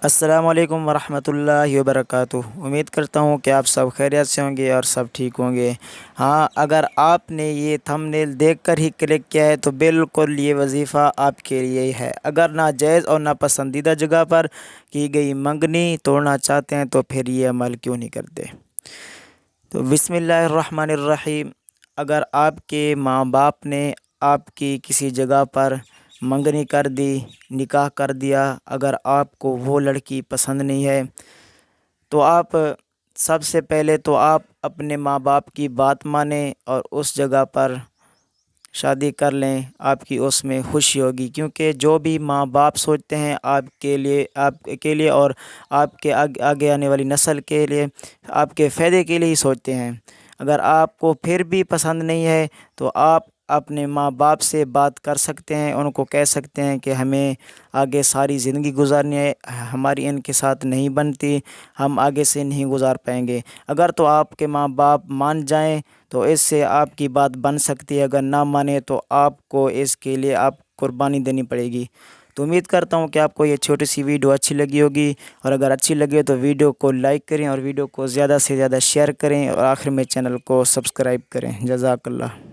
السلام علیکم ورحمۃ اللہ وبرکاتہ۔ امید کرتا ہوں کہ آپ سب خیریت سے ہوں گے اور سب ٹھیک ہوں گے۔ ہاں، اگر آپ نے یہ تھمبنیل دیکھ کر ہی کلک کیا ہے تو بالکل یہ وظیفہ آپ کے لیے ہی ہے۔ اگر ناجائز اور ناپسندیدہ جگہ پر کی گئی منگنی توڑنا چاہتے ہیں تو پھر یہ عمل کیوں نہیں کرتے؟ تو بسم اللہ الرحمن الرحیم۔ اگر آپ کے ماں باپ نے آپ کی کسی جگہ پر منگنی کر دی، نکاح کر دیا، اگر آپ کو وہ لڑکی پسند نہیں ہے تو آپ سب سے پہلے تو آپ اپنے ماں باپ کی بات مانیں اور اس جگہ پر شادی کر لیں۔ آپ کی اس میں خوشی ہوگی، کیونکہ جو بھی ماں باپ سوچتے ہیں آپ کے لیے اور آپ کے آگے آنے والی نسل کے لیے، آپ کے فائدے کے لیے ہی سوچتے ہیں۔ اگر آپ کو پھر بھی پسند نہیں ہے تو آپ اپنے ماں باپ سے بات کر سکتے ہیں، ان کو کہہ سکتے ہیں کہ ہمیں آگے ساری زندگی گزارنی ہے، ہماری ان کے ساتھ نہیں بنتی، ہم آگے سے نہیں گزار پائیں گے۔ اگر تو آپ کے ماں باپ مان جائیں تو اس سے آپ کی بات بن سکتی ہے، اگر نہ مانے تو آپ کو اس کے لیے قربانی دینی پڑے گی۔ تو امید کرتا ہوں کہ آپ کو یہ چھوٹی سی ویڈیو اچھی لگی ہوگی، اور اگر اچھی لگے تو ویڈیو کو لائک کریں اور ویڈیو کو زیادہ سے زیادہ شیئر کریں، اور آخر میں چینل کو سبسکرائب کریں۔ جزاک اللہ۔